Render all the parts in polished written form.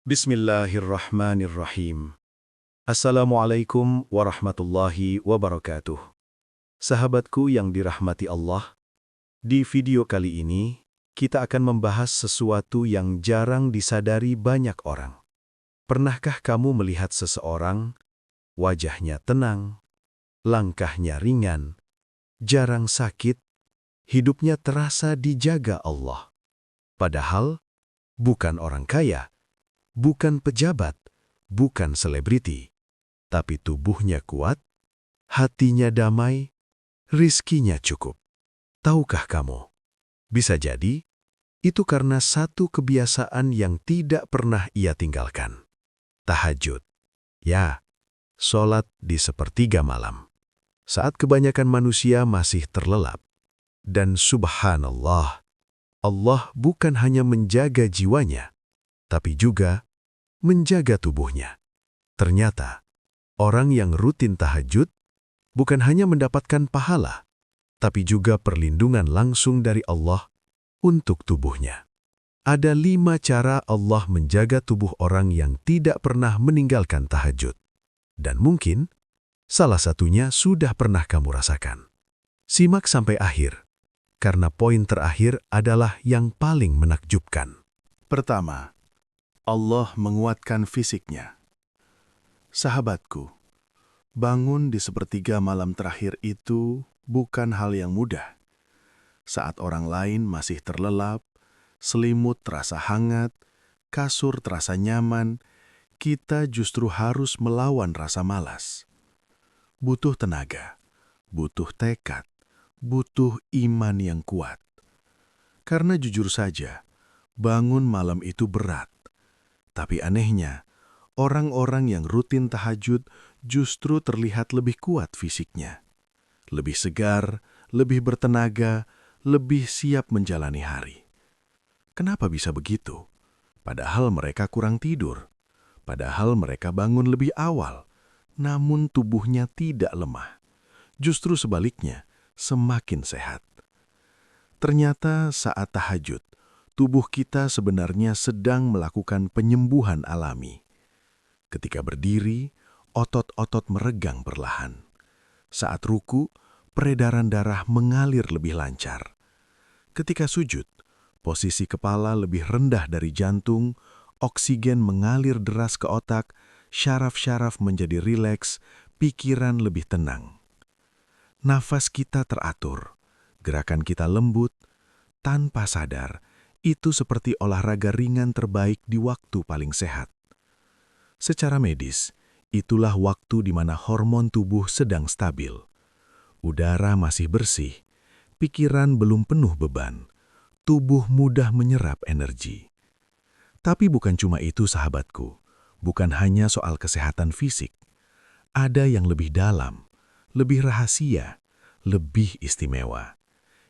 Bismillahirrahmanirrahim. Assalamualaikum warahmatullahi wabarakatuh. Sahabatku yang dirahmati Allah, di video kali ini kita akan membahas sesuatu yang jarang disadari banyak orang. Pernahkah kamu melihat seseorang, wajahnya tenang, langkahnya ringan, jarang sakit, hidupnya terasa dijaga Allah? Padahal bukan orang kaya, bukan pejabat, bukan selebriti, tapi tubuhnya kuat, hatinya damai, rizkinya cukup. Tahukah kamu? Bisa jadi, itu karena satu kebiasaan yang tidak pernah ia tinggalkan. Tahajud. Ya, sholat di sepertiga malam. Saat kebanyakan manusia masih terlelap. Dan subhanallah, Allah bukan hanya menjaga jiwanya, tapi juga menjaga tubuhnya. Ternyata, orang yang rutin tahajud bukan hanya mendapatkan pahala, tapi juga perlindungan langsung dari Allah untuk tubuhnya. Ada 5 cara Allah menjaga tubuh orang yang tidak pernah meninggalkan tahajud. Dan mungkin, salah satunya sudah pernah kamu rasakan. Simak sampai akhir, karena poin terakhir adalah yang paling menakjubkan. Pertama, Allah menguatkan fisiknya. Sahabatku, bangun di sepertiga malam terakhir itu bukan hal yang mudah. Saat orang lain masih terlelap, selimut terasa hangat, kasur terasa nyaman, kita justru harus melawan rasa malas. Butuh tenaga, butuh tekad, butuh iman yang kuat. Karena jujur saja, bangun malam itu berat. Tapi anehnya, orang-orang yang rutin tahajud justru terlihat lebih kuat fisiknya. Lebih segar, lebih bertenaga, lebih siap menjalani hari. Kenapa bisa begitu? Padahal mereka kurang tidur. Padahal mereka bangun lebih awal. Namun tubuhnya tidak lemah. Justru sebaliknya, semakin sehat. Ternyata saat tahajud, tubuh kita sebenarnya sedang melakukan penyembuhan alami. Ketika berdiri, otot-otot meregang perlahan. Saat ruku, peredaran darah mengalir lebih lancar. Ketika sujud, posisi kepala lebih rendah dari jantung, oksigen mengalir deras ke otak, syaraf-syaraf menjadi rileks, pikiran lebih tenang. Nafas kita teratur, gerakan kita lembut, tanpa sadar, itu seperti olahraga ringan terbaik di waktu paling sehat. Secara medis, itulah waktu di mana hormon tubuh sedang stabil. Udara masih bersih, pikiran belum penuh beban, tubuh mudah menyerap energi. Tapi bukan cuma itu sahabatku, bukan hanya soal kesehatan fisik. Ada yang lebih dalam, lebih rahasia, lebih istimewa,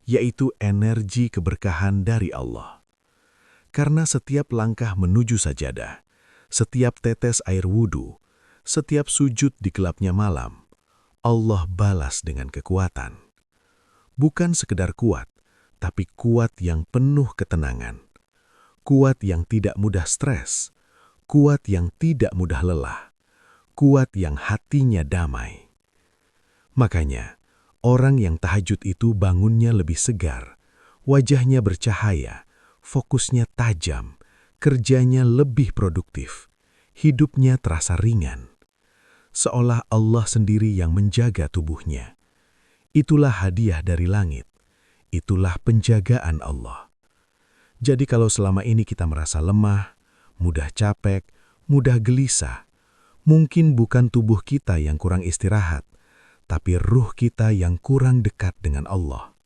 yaitu energi keberkahan dari Allah. Karena setiap langkah menuju sajadah, setiap tetes air wudhu, setiap sujud di gelapnya malam, Allah balas dengan kekuatan. Bukan sekedar kuat, tapi kuat yang penuh ketenangan. Kuat yang tidak mudah stres, kuat yang tidak mudah lelah, kuat yang hatinya damai. Makanya, orang yang tahajud itu bangunnya lebih segar, wajahnya bercahaya, fokusnya tajam, kerjanya lebih produktif, hidupnya terasa ringan. Seolah Allah sendiri yang menjaga tubuhnya. Itulah hadiah dari langit, itulah penjagaan Allah. Jadi kalau selama ini kita merasa lemah, mudah capek, mudah gelisah, mungkin bukan tubuh kita yang kurang istirahat, tapi ruh kita yang kurang dekat dengan Allah.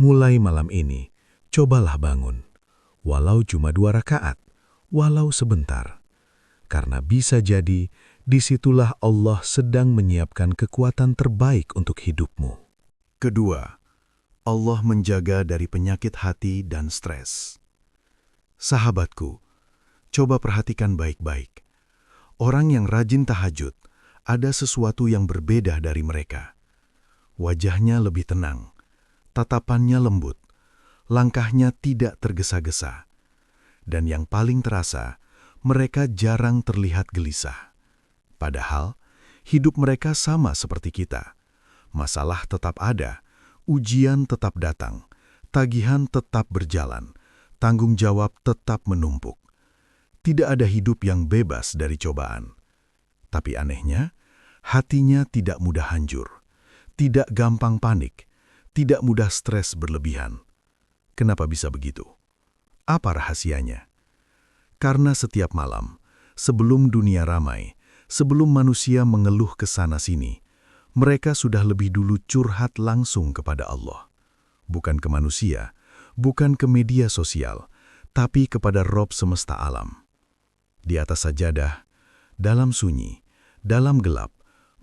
Mulai malam ini, cobalah bangun, walau cuma 2 rakaat, walau sebentar. Karena bisa jadi, disitulah Allah sedang menyiapkan kekuatan terbaik untuk hidupmu. Kedua, Allah menjaga dari penyakit hati dan stres. Sahabatku, coba perhatikan baik-baik. Orang yang rajin tahajud, ada sesuatu yang berbeda dari mereka. Wajahnya lebih tenang, tatapannya lembut, langkahnya tidak tergesa-gesa. Dan yang paling terasa, mereka jarang terlihat gelisah. Padahal, hidup mereka sama seperti kita. Masalah tetap ada, ujian tetap datang, tagihan tetap berjalan, tanggung jawab tetap menumpuk. Tidak ada hidup yang bebas dari cobaan. Tapi anehnya, hatinya tidak mudah hancur, tidak gampang panik, tidak mudah stres berlebihan. Kenapa bisa begitu? Apa rahasianya? Karena setiap malam, sebelum dunia ramai, sebelum manusia mengeluh ke sana-sini, mereka sudah lebih dulu curhat langsung kepada Allah. Bukan ke manusia, bukan ke media sosial, tapi kepada Rob semesta alam. Di atas sajadah, dalam sunyi, dalam gelap,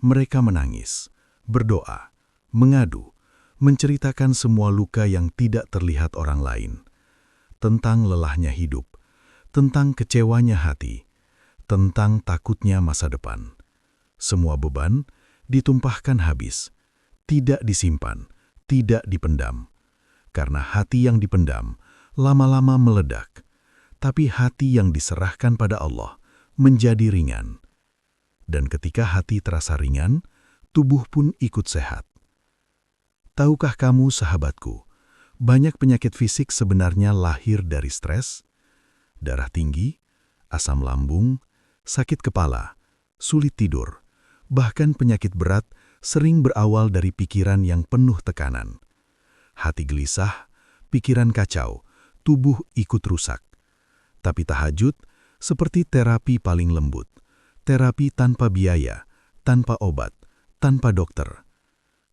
mereka menangis, berdoa, mengadu, menceritakan semua luka yang tidak terlihat orang lain. Tentang lelahnya hidup, tentang kecewanya hati, tentang takutnya masa depan. Semua beban ditumpahkan habis, tidak disimpan, tidak dipendam. Karena hati yang dipendam lama-lama meledak, tapi hati yang diserahkan pada Allah menjadi ringan. Dan ketika hati terasa ringan, tubuh pun ikut sehat. Tahukah kamu, sahabatku, banyak penyakit fisik sebenarnya lahir dari stres? Darah tinggi, asam lambung, sakit kepala, sulit tidur, bahkan penyakit berat sering berawal dari pikiran yang penuh tekanan. Hati gelisah, pikiran kacau, tubuh ikut rusak. Tapi tahajud seperti terapi paling lembut, terapi tanpa biaya, tanpa obat, tanpa dokter.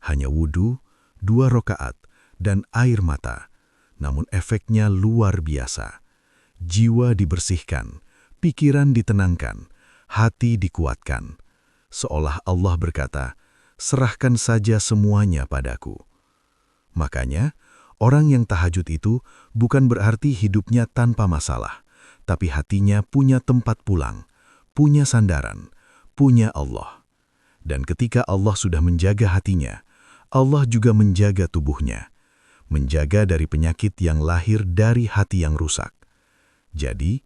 Hanya wudu, 2 rakaat, dan air mata, namun efeknya luar biasa. Jiwa dibersihkan, pikiran ditenangkan, hati dikuatkan. Seolah Allah berkata, serahkan saja semuanya padaku. Makanya, orang yang tahajud itu bukan berarti hidupnya tanpa masalah, tapi hatinya punya tempat pulang, punya sandaran, punya Allah. Dan ketika Allah sudah menjaga hatinya, Allah juga menjaga tubuhnya, menjaga dari penyakit yang lahir dari hati yang rusak. Jadi,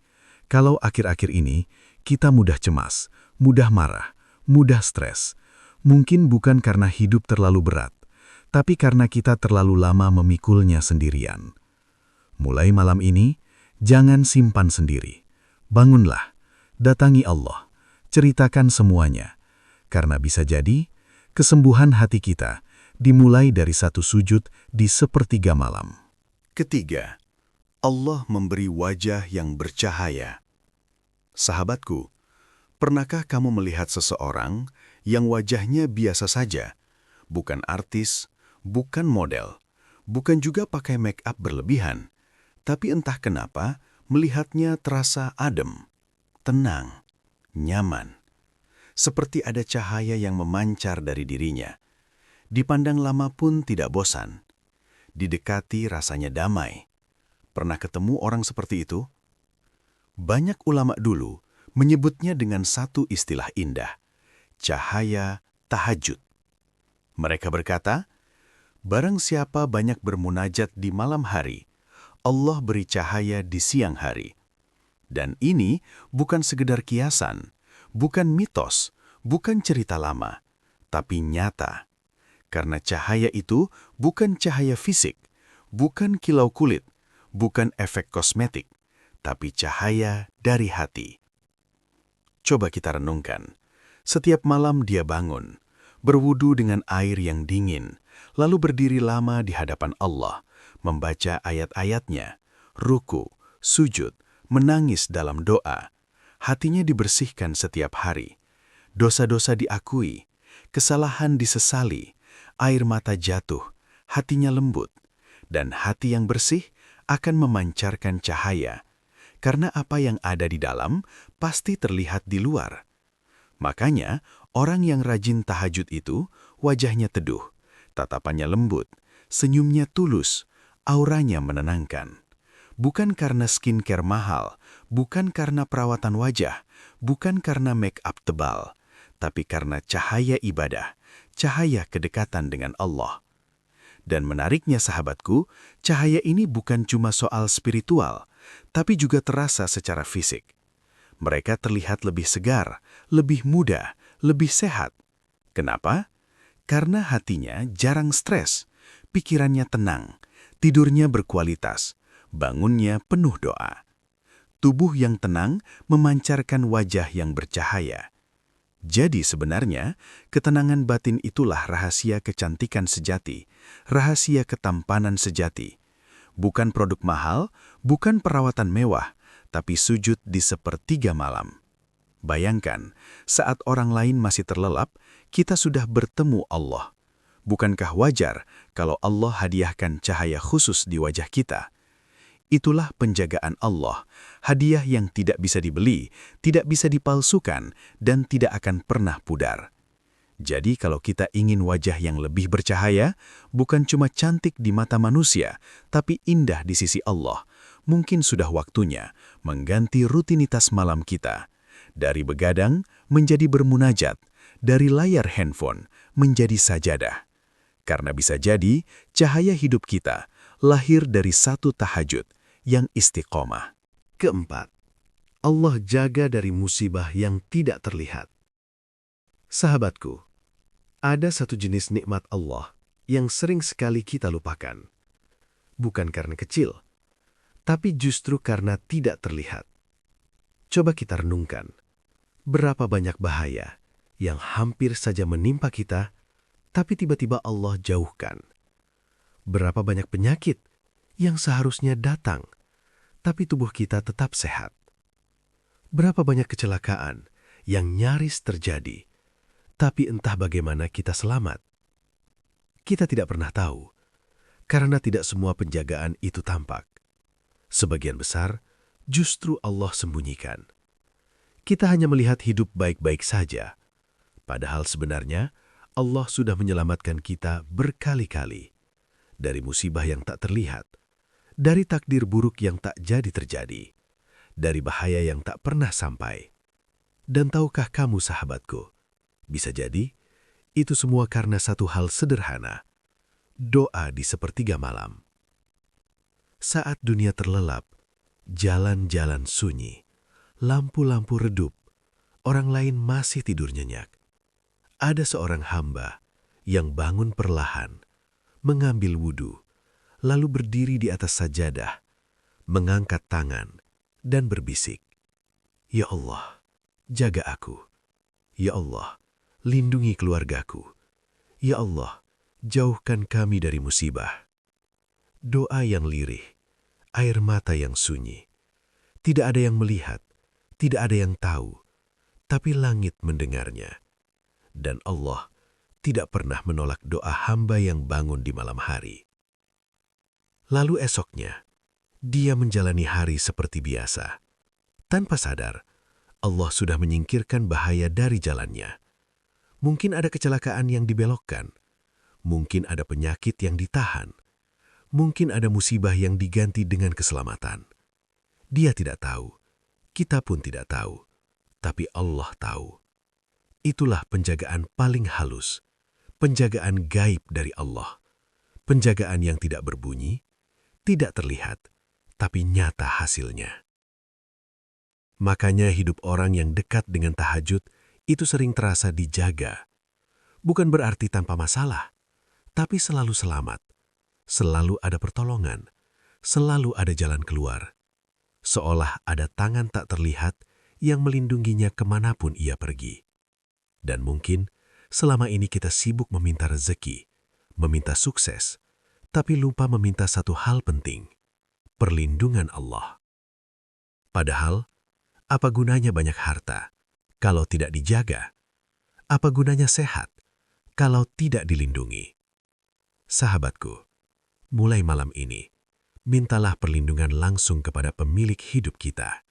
kalau akhir-akhir ini kita mudah cemas, mudah marah, mudah stres, mungkin bukan karena hidup terlalu berat, tapi karena kita terlalu lama memikulnya sendirian. Mulai malam ini, jangan simpan sendiri. Bangunlah, datangi Allah, ceritakan semuanya, karena bisa jadi kesembuhan hati kita dimulai dari satu sujud di sepertiga malam. Ketiga, Allah memberi wajah yang bercahaya. Sahabatku, pernahkah kamu melihat seseorang yang wajahnya biasa saja, bukan artis, bukan model, bukan juga pakai make-up berlebihan, tapi entah kenapa melihatnya terasa adem, tenang, nyaman, seperti ada cahaya yang memancar dari dirinya. Dipandang lama pun tidak bosan. Didekati rasanya damai. Pernah ketemu orang seperti itu? Banyak ulama dulu menyebutnya dengan satu istilah indah, cahaya tahajud. Mereka berkata, barang siapa banyak bermunajat di malam hari, Allah beri cahaya di siang hari. Dan ini bukan sekedar kiasan, bukan mitos, bukan cerita lama, tapi nyata. Karena cahaya itu bukan cahaya fisik, bukan kilau kulit, bukan efek kosmetik, tapi cahaya dari hati. Coba kita renungkan. Setiap malam dia bangun, berwudu dengan air yang dingin, lalu berdiri lama di hadapan Allah, membaca ayat-ayatnya, ruku, sujud, menangis dalam doa. Hatinya dibersihkan setiap hari. Dosa-dosa diakui, kesalahan disesali, air mata jatuh, hatinya lembut, dan hati yang bersih akan memancarkan cahaya, karena apa yang ada di dalam pasti terlihat di luar. Makanya, orang yang rajin tahajud itu wajahnya teduh, tatapannya lembut, senyumnya tulus, auranya menenangkan. Bukan karena skincare mahal, bukan karena perawatan wajah, bukan karena make-up tebal, tapi karena cahaya ibadah, cahaya kedekatan dengan Allah. Dan menariknya sahabatku, cahaya ini bukan cuma soal spiritual, tapi juga terasa secara fisik. Mereka terlihat lebih segar, lebih muda, lebih sehat. Kenapa? Karena hatinya jarang stres, pikirannya tenang, tidurnya berkualitas, bangunnya penuh doa. Tubuh yang tenang memancarkan wajah yang bercahaya. Jadi sebenarnya, ketenangan batin itulah rahasia kecantikan sejati, rahasia ketampanan sejati. Bukan produk mahal, bukan perawatan mewah, tapi sujud di sepertiga malam. Bayangkan, saat orang lain masih terlelap, kita sudah bertemu Allah. Bukankah wajar kalau Allah hadiahkan cahaya khusus di wajah kita? Itulah penjagaan Allah, hadiah yang tidak bisa dibeli, tidak bisa dipalsukan, dan tidak akan pernah pudar. Jadi kalau kita ingin wajah yang lebih bercahaya, bukan cuma cantik di mata manusia, tapi indah di sisi Allah, mungkin sudah waktunya mengganti rutinitas malam kita. Dari begadang menjadi bermunajat, dari layar handphone menjadi sajadah. Karena bisa jadi cahaya hidup kita lahir dari satu tahajud yang istiqomah. Keempat, Allah jaga dari musibah yang tidak terlihat. Sahabatku, ada satu jenis nikmat Allah yang sering sekali kita lupakan. Bukan karena kecil, tapi justru karena tidak terlihat. Coba kita renungkan, berapa banyak bahaya yang hampir saja menimpa kita, tapi tiba-tiba Allah jauhkan. Berapa banyak penyakit yang seharusnya datang, tapi tubuh kita tetap sehat. Berapa banyak kecelakaan yang nyaris terjadi, tapi entah bagaimana kita selamat. Kita tidak pernah tahu, karena tidak semua penjagaan itu tampak. Sebagian besar justru Allah sembunyikan. Kita hanya melihat hidup baik-baik saja, padahal sebenarnya Allah sudah menyelamatkan kita berkali-kali dari musibah yang tak terlihat, dari takdir buruk yang tak jadi terjadi, dari bahaya yang tak pernah sampai. Dan tahukah kamu, sahabatku, bisa jadi itu semua karena satu hal sederhana, doa di sepertiga malam. Saat dunia terlelap, jalan-jalan sunyi, lampu-lampu redup, orang lain masih tidur nyenyak. Ada seorang hamba yang bangun perlahan, mengambil wudhu, lalu berdiri di atas sajadah, mengangkat tangan, dan berbisik, "Ya Allah, jaga aku. Ya Allah, lindungi keluargaku. Ya Allah, jauhkan kami dari musibah." Doa yang lirih, air mata yang sunyi. Tidak ada yang melihat, tidak ada yang tahu, tapi langit mendengarnya. Dan Allah tidak pernah menolak doa hamba yang bangun di malam hari. Lalu esoknya, dia menjalani hari seperti biasa. Tanpa sadar, Allah sudah menyingkirkan bahaya dari jalannya. Mungkin ada kecelakaan yang dibelokkan, mungkin ada penyakit yang ditahan, mungkin ada musibah yang diganti dengan keselamatan. Dia tidak tahu, kita pun tidak tahu, tapi Allah tahu. Itulah penjagaan paling halus, penjagaan gaib dari Allah, penjagaan yang tidak berbunyi, tidak terlihat, tapi nyata hasilnya. Makanya hidup orang yang dekat dengan tahajud itu sering terasa dijaga. Bukan berarti tanpa masalah, tapi selalu selamat, selalu ada pertolongan, selalu ada jalan keluar. Seolah ada tangan tak terlihat yang melindunginya kemanapun ia pergi. Dan mungkin selama ini kita sibuk meminta rezeki, meminta sukses, tapi lupa meminta satu hal penting, perlindungan Allah. Padahal, apa gunanya banyak harta kalau tidak dijaga? Apa gunanya sehat kalau tidak dilindungi? Sahabatku, mulai malam ini, mintalah perlindungan langsung kepada pemilik hidup kita.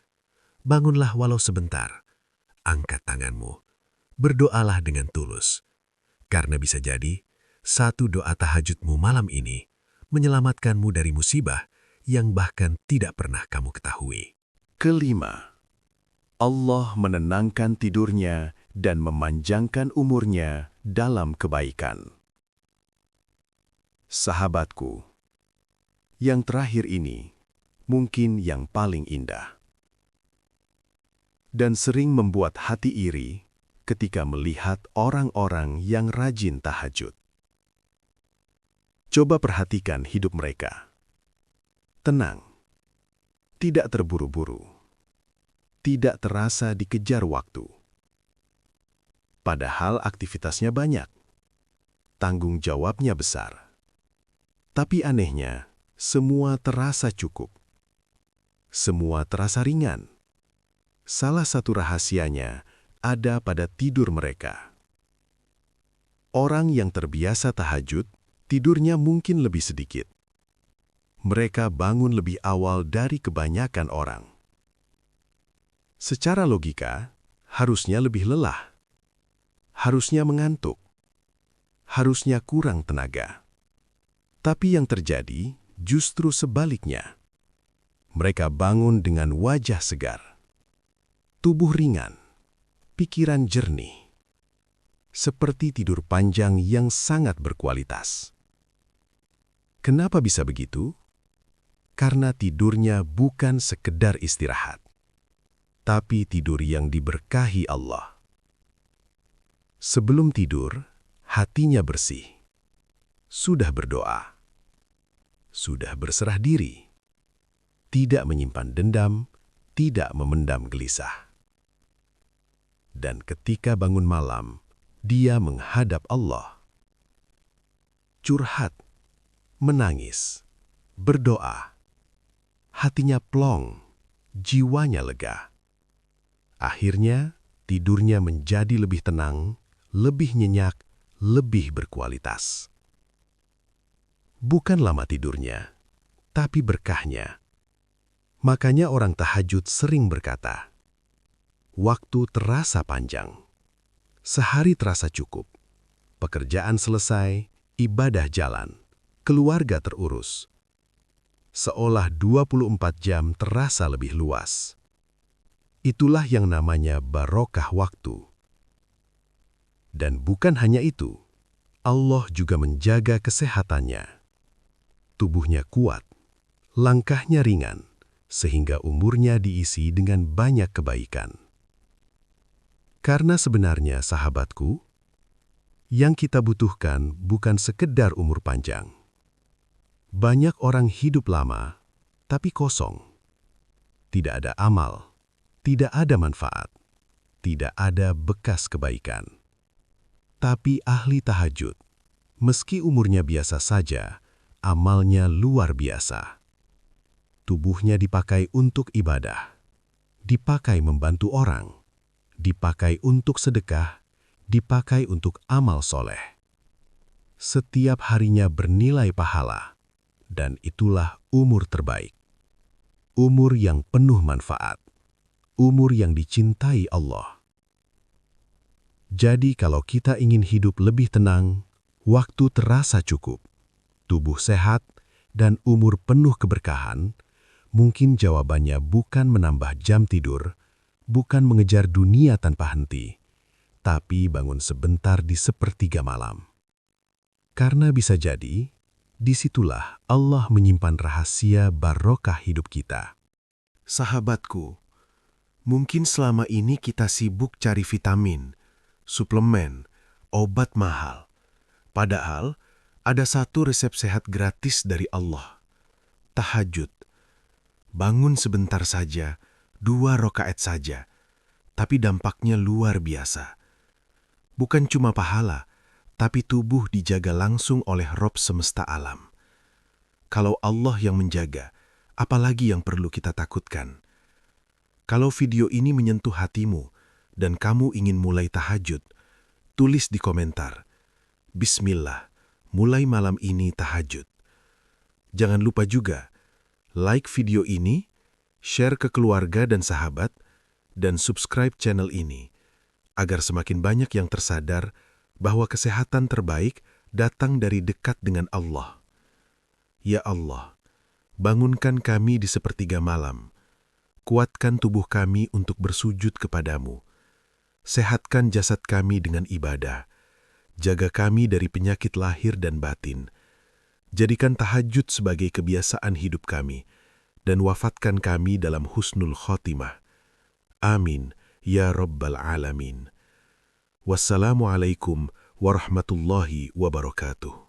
Bangunlah walau sebentar, angkat tanganmu, berdoalah dengan tulus. Karena bisa jadi, satu doa tahajudmu malam ini menyelamatkanmu dari musibah yang bahkan tidak pernah kamu ketahui. Kelima, Allah menenangkan tidurnya dan memanjangkan umurnya dalam kebaikan. Sahabatku, yang terakhir ini mungkin yang paling indah. dan sering membuat hati iri ketika melihat orang-orang yang rajin tahajud. Coba perhatikan hidup mereka. Tenang, tidak terburu-buru, tidak terasa dikejar waktu. Padahal aktivitasnya banyak, tanggung jawabnya besar. Tapi anehnya, semua terasa cukup. Semua terasa ringan. Salah satu rahasianya ada pada tidur mereka. Orang yang terbiasa tahajud, tidurnya mungkin lebih sedikit. Mereka bangun lebih awal dari kebanyakan orang. Secara logika, harusnya lebih lelah. Harusnya mengantuk. Harusnya kurang tenaga. Tapi yang terjadi justru sebaliknya. Mereka bangun dengan wajah segar. Tubuh ringan, pikiran jernih, seperti tidur panjang yang sangat berkualitas. Kenapa bisa begitu? Karena tidurnya bukan sekedar istirahat, tapi tidur yang diberkahi Allah. Sebelum tidur, hatinya bersih, sudah berdoa, sudah berserah diri, tidak menyimpan dendam, tidak memendam gelisah. Dan ketika bangun malam, dia menghadap Allah. Curhat, menangis, berdoa. Hatinya plong, jiwanya lega. Akhirnya, tidurnya menjadi lebih tenang, lebih nyenyak, lebih berkualitas. Bukan lama tidurnya, tapi berkahnya. Makanya orang tahajud sering berkata, waktu terasa panjang, sehari terasa cukup, pekerjaan selesai, ibadah jalan, keluarga terurus. Seolah 24 jam terasa lebih luas. Itulah yang namanya barokah waktu. Dan bukan hanya itu, Allah juga menjaga kesehatannya. Tubuhnya kuat, langkahnya ringan, sehingga umurnya diisi dengan banyak kebaikan. Karena sebenarnya, sahabatku, yang kita butuhkan bukan sekedar umur panjang. Banyak orang hidup lama, tapi kosong. Tidak ada amal, tidak ada manfaat, tidak ada bekas kebaikan. Tapi ahli tahajud, meski umurnya biasa saja, amalnya luar biasa. Tubuhnya dipakai untuk ibadah, dipakai membantu orang, dipakai untuk sedekah, dipakai untuk amal soleh. Setiap harinya bernilai pahala, dan itulah umur terbaik. Umur yang penuh manfaat, umur yang dicintai Allah. Jadi kalau kita ingin hidup lebih tenang, waktu terasa cukup, tubuh sehat, dan umur penuh keberkahan, mungkin jawabannya bukan menambah jam tidur, bukan mengejar dunia tanpa henti, tapi bangun sebentar di sepertiga malam. Karena bisa jadi, disitulah Allah menyimpan rahasia barokah hidup kita. Sahabatku, mungkin selama ini kita sibuk cari vitamin, suplemen, obat mahal. Padahal, ada satu resep sehat gratis dari Allah. Tahajud. Bangun sebentar saja, 2 rakaat saja, tapi dampaknya luar biasa. Bukan cuma pahala, tapi tubuh dijaga langsung oleh Rob semesta alam. Kalau Allah yang menjaga, apalagi yang perlu kita takutkan? Kalau video ini menyentuh hatimu dan kamu ingin mulai tahajud, tulis di komentar, Bismillah, mulai malam ini tahajud. Jangan lupa juga, like video ini, share ke keluarga dan sahabat, dan subscribe channel ini, agar semakin banyak yang tersadar bahwa kesehatan terbaik datang dari dekat dengan Allah. Ya Allah, bangunkan kami di sepertiga malam, kuatkan tubuh kami untuk bersujud kepadamu, sehatkan jasad kami dengan ibadah, jaga kami dari penyakit lahir dan batin, jadikan tahajud sebagai kebiasaan hidup kami, dan wafatkan kami dalam husnul khotimah. Amin. ya Rabbal Alamin. Wassalamualaikum warahmatullahi wabarakatuh.